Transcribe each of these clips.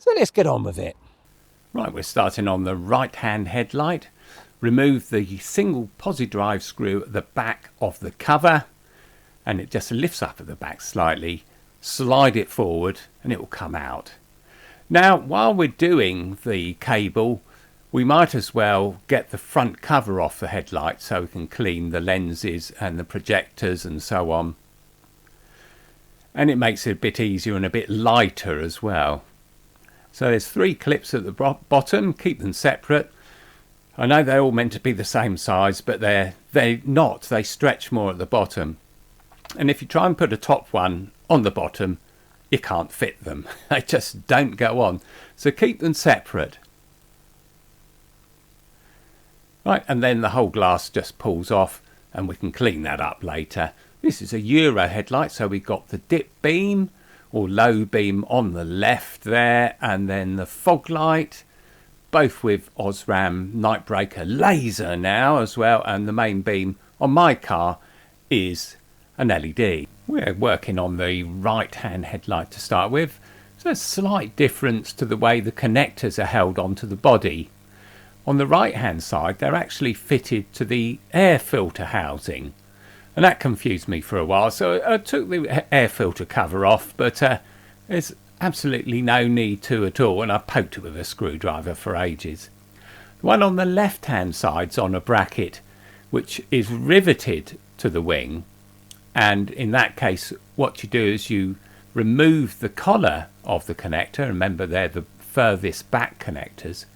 So let's get on with it. Right, we're starting on the right hand headlight. Remove the single posi drive screw at the back of the cover, and it just lifts up at the back slightly. Slide it forward and it will come out. Now, while we're doing the cable, we might as well get the front cover off the headlight so we can clean the lenses and the projectors and so on. And it makes it a bit easier and a bit lighter as well. So there's 3 clips at the bottom, keep them separate. I know they're all meant to be the same size, but they're not. They stretch more at the bottom. And if you try and put a top one on the bottom, you can't fit them. They just don't go on. So keep them separate. Right, and then the whole glass just pulls off and we can clean that up later. This is a Euro headlight, so we've got the dip beam or low beam on the left there, and then the fog light, both with Osram night breaker laser now as well, and the main beam on my car is an LED. We're working on the right hand headlight to start with. There's a slight difference to the way the connectors are held onto the body. On the right hand side they're actually fitted to the air filter housing, and that confused me for a while, so I took the air filter cover off, but there's absolutely no need to at all, and I poked it with a screwdriver for ages. The one on the left hand side's on a bracket which is riveted to the wing, and in that case what you do is you remove the collar of the connector. Remember, they're the furthest back connectors,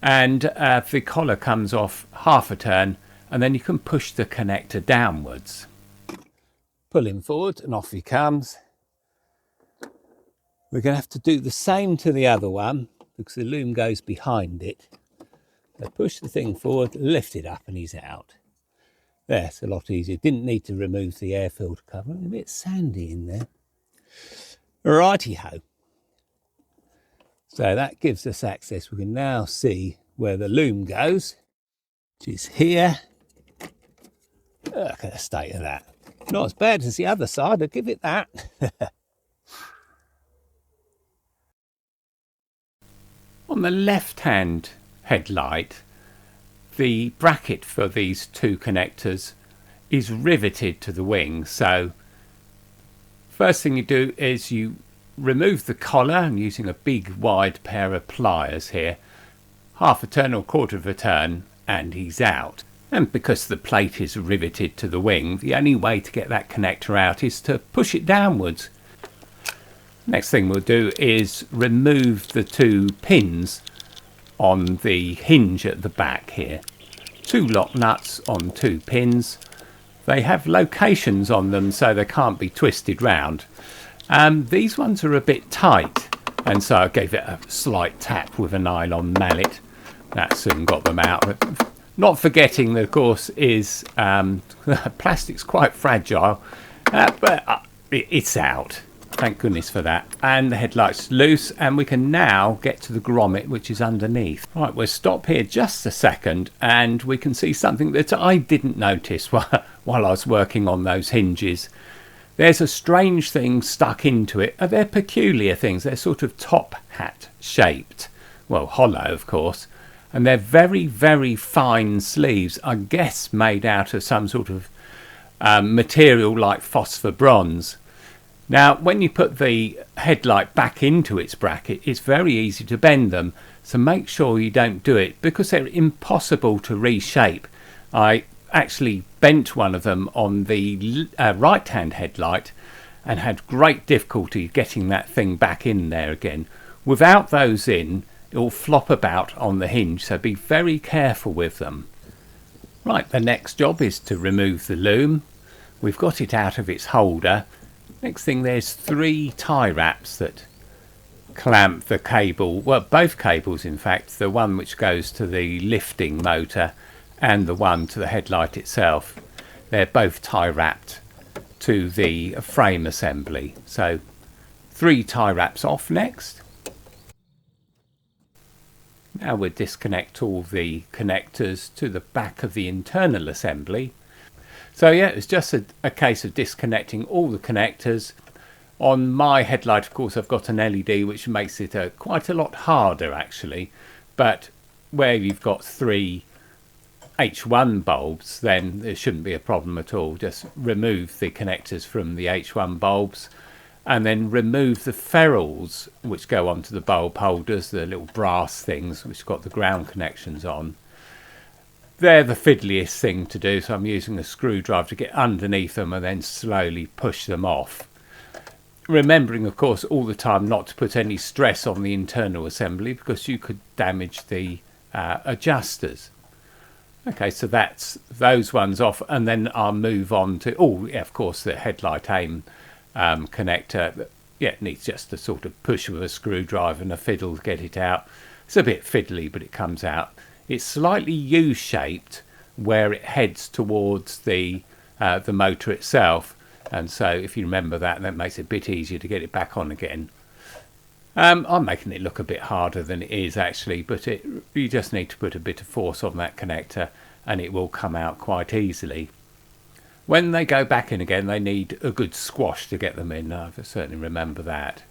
and the collar comes off half a turn, and then you can push the connector downwards. Pull him forward and off he comes. We're going to have to do the same to the other one because the loom goes behind it. So push the thing forward, lift it up, and he's out. There, it's a lot easier. Didn't need to remove the air filter cover. A bit sandy in there. Righty-ho. So that gives us access. We can now see where the loom goes, which is here. Look at the state of that. Not as bad as the other side, I'll give it that. On the left-hand headlight, the bracket for these 2 connectors is riveted to the wing. So first thing you do is you remove the collar. I'm using a big wide pair of pliers here. Half a turn or quarter of a turn and he's out. And because the plate is riveted to the wing, the only way to get that connector out is to push it downwards. Next thing we'll do is remove the 2 pins on the hinge at the back here. 2 lock nuts on 2 pins. They have locations on them so they can't be twisted round. These ones are a bit tight, and so I gave it a slight tap with a nylon mallet. That soon got them out. Not forgetting that, of course, is plastic's quite fragile, but it's out. Thank goodness for that. And the headlight's loose, and we can now get to the grommet, which is underneath. Right, we'll stop here just a second, and we can see something that I didn't notice while I was working on those hinges. There's a strange thing stuck into it. They're peculiar things. They're sort of top hat shaped. Well, hollow, of course. And they're very, very fine sleeves, I guess made out of some sort of material like phosphor bronze. Now, when you put the headlight back into its bracket, it's very easy to bend them. So make sure you don't do it because they're impossible to reshape. I actually bent one of them on the right-hand headlight and had great difficulty getting that thing back in there again. Without those in, it will flop about on the hinge, so be very careful with them. Right, the next job is to remove the loom. We've got it out of its holder. Next thing, there's 3 tie wraps that clamp the cable, well, both cables in fact, the one which goes to the lifting motor and the one to the headlight itself. They're both tie wrapped to the frame assembly. So 3 tie wraps off next. Now we'll disconnect all the connectors to the back of the internal assembly. So yeah, it's just a case of disconnecting all the connectors. On my headlight, of course, I've got an LED, which makes it quite a lot harder actually. But where you've got 3 H1 bulbs, then there shouldn't be a problem at all. Just remove the connectors from the H1 bulbs and then remove the ferrules which go onto the bulb holders, the little brass things which got the ground connections on. They're the fiddliest thing to do, so I'm using a screwdriver to get underneath them and then slowly push them off. Remembering, of course, all the time not to put any stress on the internal assembly because you could damage the adjusters. Okay, so that's those ones off, and then I'll move on to, oh yeah, of course, the headlight aim connector. Yeah, it needs just a sort of push with a screwdriver and a fiddle to get it out. It's a bit fiddly, but it comes out. It's slightly U-shaped where it heads towards the motor itself, and so if you remember that, that makes it a bit easier to get it back on again. I'm making it look a bit harder than it is actually, but you just need to put a bit of force on that connector and it will come out quite easily. When they go back in again, they need a good squash to get them in. I certainly remember that.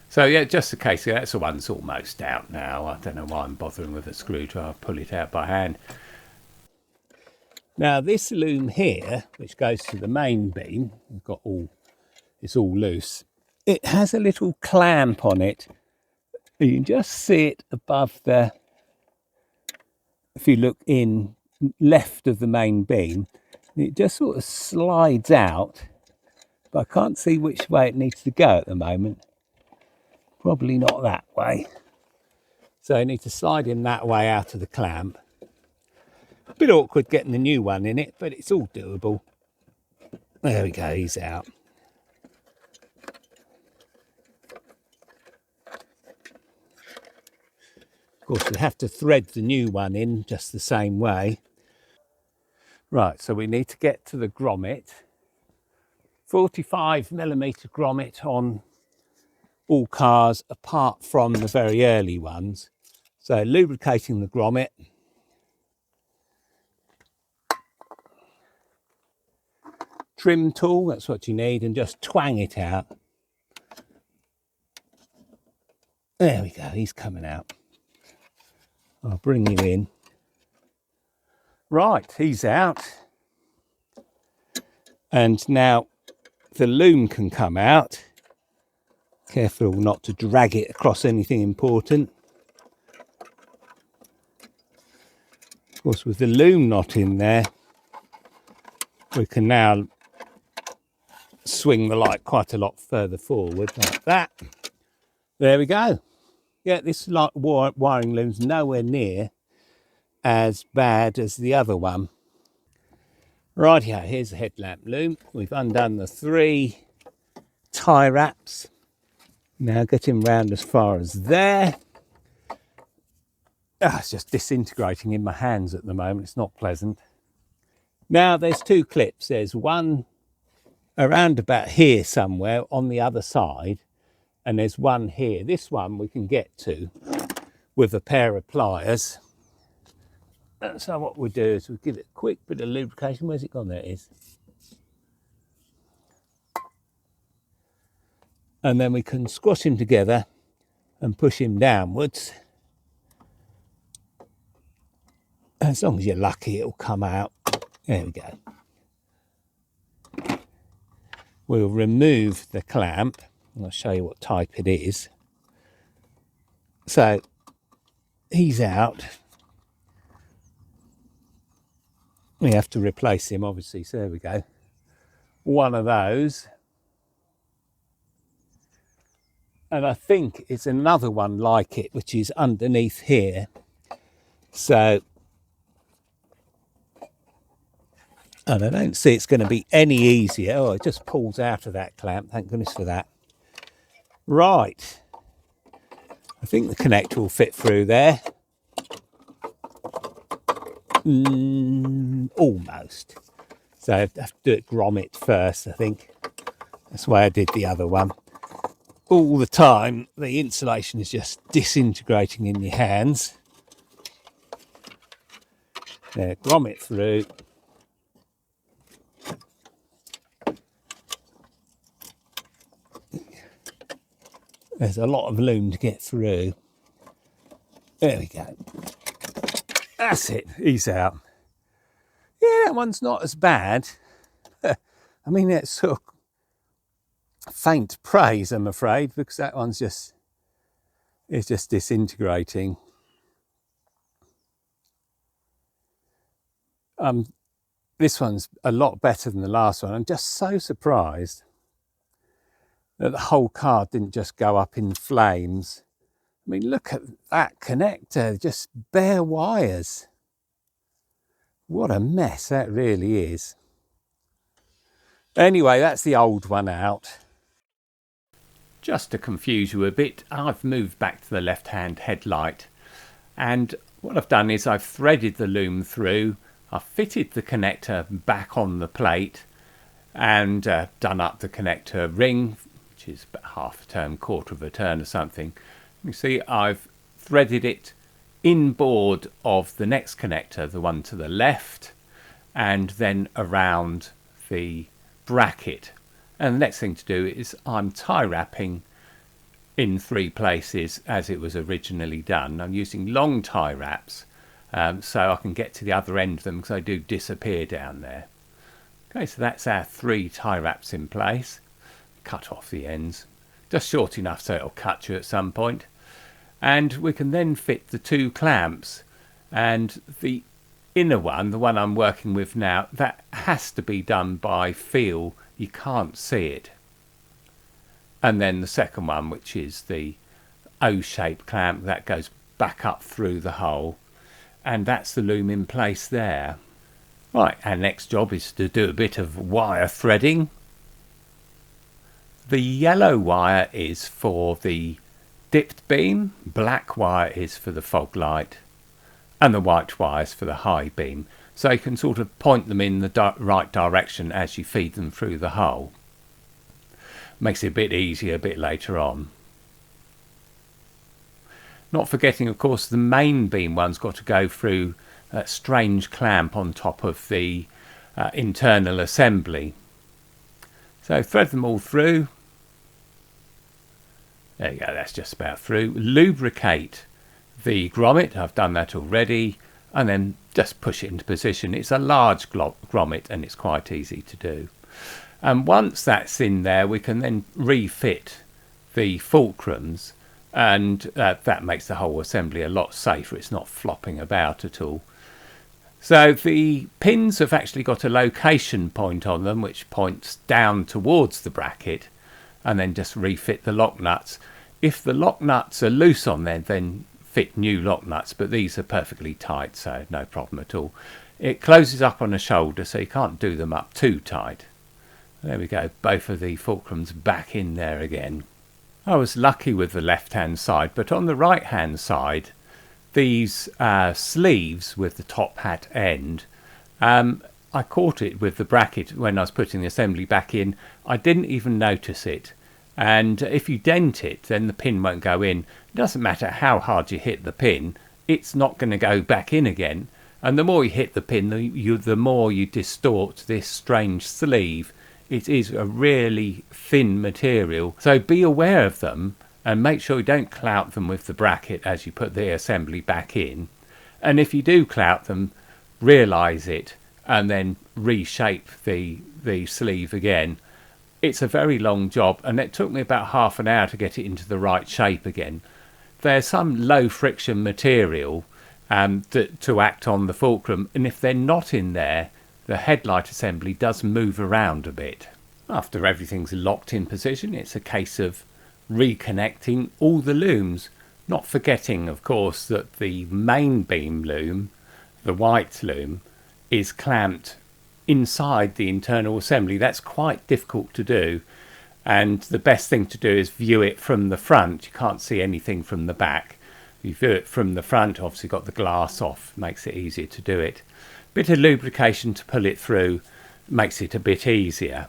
So yeah, just the case, that's the one's almost out now. I don't know why I'm bothering with a screwdriver, pull it out by hand. Now this loom here, which goes to the main beam, it's all loose. It has a little clamp on it. You can just see it above the, if you look in left of the main beam, it just sort of slides out, but I can't see which way it needs to go at the moment. Probably not that way. So I need to slide in that way out of the clamp. A bit awkward getting the new one in it, but it's all doable. There we go, he's out. Of course, we have to thread the new one in just the same way. Right, so we need to get to the grommet. 45mm grommet on all cars apart from the very early ones. So lubricating the grommet. Trim tool, that's what you need, and just twang it out. There we go, he's coming out. I'll bring you in. Right, he's out. And now the loom can come out. Careful not to drag it across anything important. Of course, with the loom not in there, we can now swing the light quite a lot further forward like that. There we go. Yeah, this wiring loom's nowhere near as bad as the other one. Right here, here's the headlamp loom. We've undone the 3 tie wraps. Now get him round as far as there. It's just disintegrating in my hands at the moment. It's not pleasant. Now there's 2 clips. There's one around about here somewhere on the other side, and there's one here. This one we can get to with a pair of pliers. So what we'll do is we'll give it a quick bit of lubrication. Where's it gone? There it is. And then we can squash him together and push him downwards. As long as you're lucky, it'll come out. There we go. We'll remove the clamp, and I'll show you what type it is. So he's out. We have to replace him, obviously. So there we go. One of those. And I think it's another one like it, which is underneath here. So, and I don't see it's going to be any easier. Oh, it just pulls out of that clamp. Thank goodness for that. Right. I think the connector will fit through there. Almost. So I have to do it grommet first, I think. That's the way I did the other one. All the time, the insulation is just disintegrating in your hands. There, grommet through. There's a lot of loom to get through. There we go. That's it. He's out. Yeah, that one's not as bad. I mean, it's sort of faint praise, I'm afraid, because that one's just disintegrating. This one's a lot better than the last one. I'm just so surprised that the whole card didn't just go up in flames. I mean, look at that connector, just bare wires. What a mess that really is. Anyway, that's the old one out. Just to confuse you a bit, I've moved back to the left-hand headlight, and what I've done is I've threaded the loom through, I've fitted the connector back on the plate, and done up the connector ring, which is about half a turn, quarter of a turn or something. You see I've threaded it inboard of the next connector, the one to the left, and then around the bracket. And the next thing to do is I'm tie wrapping in 3 places as it was originally done. I'm using long tie wraps so I can get to the other end of them because they do disappear down there. Okay, so that's our 3 tie wraps in place. Cut off the ends, just short enough so it'll cut you at some point. And we can then fit the 2 clamps, and the inner one, the one I'm working with now, that has to be done by feel. You can't see it. And then the second one, which is the O-shaped clamp, that goes back up through the hole, and that's the loom in place there. Right, our next job is to do a bit of wire threading. The yellow wire is for the dipped beam, black wire is for the fog light, and the white wire is for the high beam. So you can sort of point them in the right direction as you feed them through the hole. Makes it a bit easier a bit later on. Not forgetting, of course, the main beam one's got to go through that strange clamp on top of the internal assembly. So thread them all through. There you go, that's just about through. Lubricate the grommet, I've done that already, and then just push it into position. It's a large grommet and it's quite easy to do. And once that's in there, we can then refit the fulcrums, and that makes the whole assembly a lot safer. It's not flopping about at all. So the pins have actually got a location point on them which points down towards the bracket, and then just refit the lock nuts. If the lock nuts are loose on there, then fit new lock nuts, but these are perfectly tight, so no problem at all. It closes up on a shoulder, so you can't do them up too tight. There we go, both of the fulcrums back in there again. I was lucky with the left hand side, but on the right hand side, these sleeves with the top hat end, I caught it with the bracket when I was putting the assembly back in. I didn't even notice it. And if you dent it, then the pin won't go in. It doesn't matter how hard you hit the pin, it's not going to go back in again. And the more you hit the pin, the more you distort this strange sleeve. It is a really thin material, so be aware of them and make sure you don't clout them with the bracket as you put the assembly back in. And if you do clout them, realise it and then reshape the sleeve again. It's a very long job, and it took me about half an hour to get it into the right shape again. There's some low friction material to act on the fulcrum, and if they're not in there, the headlight assembly does move around a bit. After everything's locked in position, it's a case of reconnecting all the looms, not forgetting, of course, that the main beam loom, the white loom, is clamped inside the internal assembly. That's quite difficult to do, and the best thing to do is view it from the front. You can't see anything from the back. You view it from the front, obviously got the glass off, makes it easier to do it. Bit of lubrication to pull it through makes it a bit easier.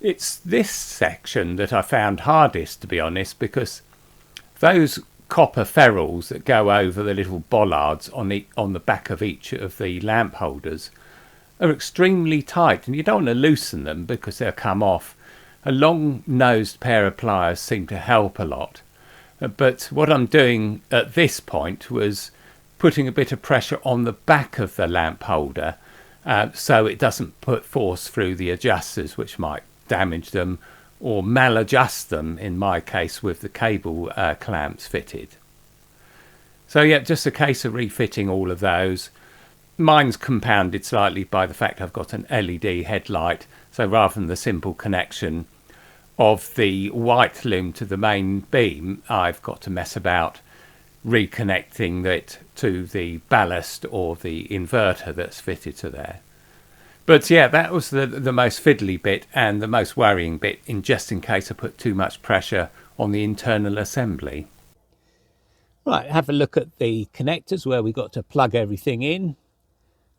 It's this section that I found hardest, to be honest, because those copper ferrules that go over the little bollards on the back of each of the lamp holders are extremely tight, and you don't want to loosen them because they'll come off. A long-nosed pair of pliers seem to help a lot. But what I'm doing at this point was putting a bit of pressure on the back of the lamp holder so it doesn't put force through the adjusters, which might damage them or maladjust them, in my case with the cable clamps fitted. So yeah, just a case of refitting all of those. Mine's compounded slightly by the fact I've got an LED headlight, so rather than the simple connection of the white loom to the main beam, I've got to mess about reconnecting it to the ballast or the inverter that's fitted to there. But yeah, that was the most fiddly bit and the most worrying bit, just in case I put too much pressure on the internal assembly. Right, have a look at the connectors where we got to plug everything in.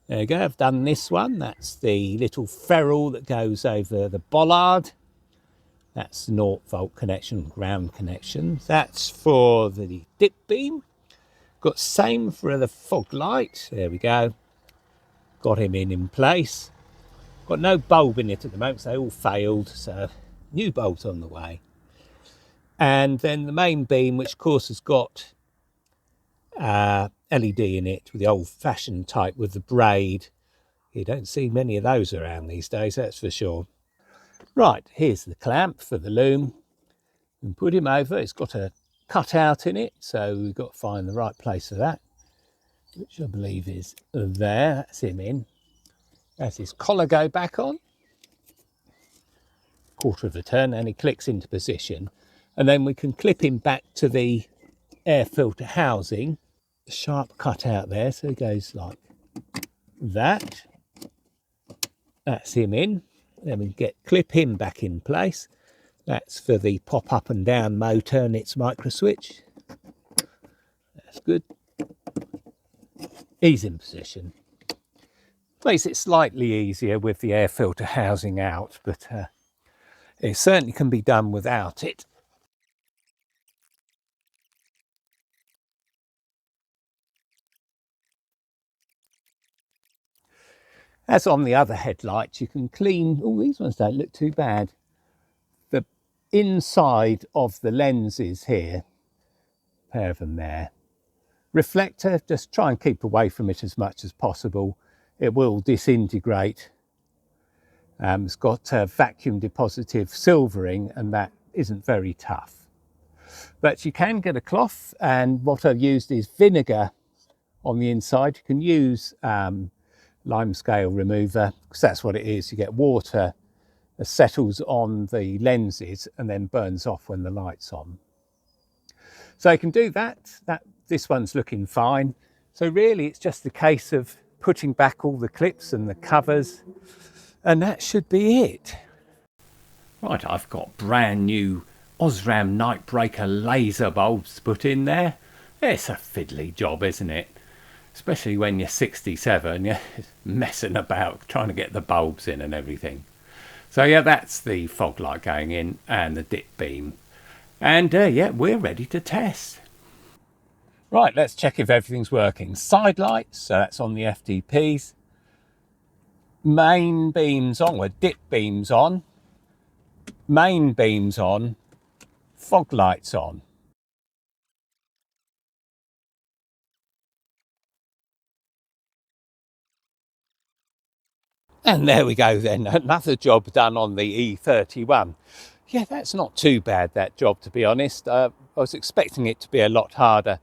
There you go, I've done this one. That's the little ferrule that goes over the bollard. That's 0-volt connection, ground connection. That's for the dip beam. Got same for the fog light. There we go. Got him in place. Got no bulb in it at the moment, so they all failed. So new bolt on the way. And then the main beam, which of course has got LED in it, with the old-fashioned type with the braid. You don't see many of those around these days, that's for sure. Right, here's the clamp for the loom. And put him over. It's got a cutout in it, so we've got to find the right place for that, which I believe is there. That's him in. As his collar go back on, quarter of a turn, and he clicks into position. And then we can clip him back to the air filter housing. Sharp cut out there, so he goes like that. That's him in. Then we clip him back in place. That's for the pop up and down motor and its micro switch. That's good. He's in position. Makes it slightly easier with the air filter housing out, but it certainly can be done without it. As on the other headlights, you can clean, oh, these ones don't look too bad. The inside of the lenses here, a pair of them there. Reflector, just try and keep away from it as much as possible. It will disintegrate. It's got vacuum depositive silvering, and that isn't very tough. But you can get a cloth, and what I've used is vinegar on the inside. You can use lime scale remover, because that's what it is. You get water that settles on the lenses and then burns off when the light's on. So you can do that. This one's looking fine. So really it's just a case of putting back all the clips and the covers, and that should be it. Right, I've got brand new Osram Nightbreaker laser bulbs put in there. It's a fiddly job, isn't it? Especially when you're 67, you're messing about trying to get the bulbs in and everything. So yeah, that's the fog light going in and the dip beam. And yeah, we're ready to test. Right, let's check if everything's working. Side lights, so that's on the FTPs. Main beams on, well, dip beams on. Main beams on. Fog lights on. And there we go then, another job done on the E31. Yeah, that's not too bad, that job, to be honest. I was expecting it to be a lot harder.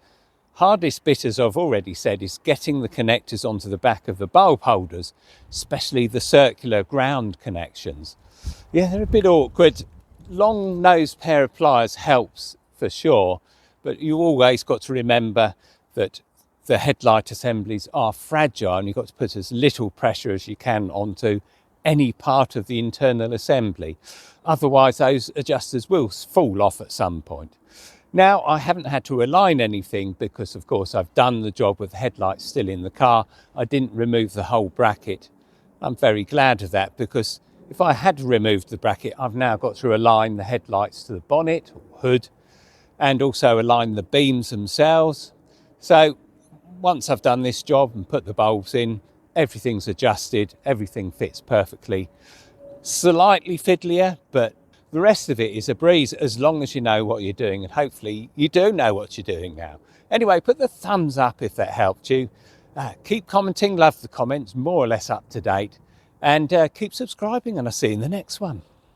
Hardest bit, as I've already said, is getting the connectors onto the back of the bulb holders, especially the circular ground connections. Yeah, they're a bit awkward. Long-nosed pair of pliers helps for sure, but you always got to remember that the headlight assemblies are fragile and you've got to put as little pressure as you can onto any part of the internal assembly. Otherwise, those adjusters will fall off at some point. Now, I haven't had to align anything because, of course, I've done the job with the headlights still in the car. I didn't remove the whole bracket. I'm very glad of that, because if I had removed the bracket, I've now got to align the headlights to the bonnet or hood and also align the beams themselves. So once I've done this job and put the bulbs in, everything's adjusted, everything fits perfectly. Slightly fiddlier, but The rest of it is a breeze as long as you know what you're doing, and hopefully you do know what you're doing now. Anyway, put the thumbs up if that helped you. Keep commenting, love the comments, more or less up to date, and keep subscribing, and I'll see you in the next one.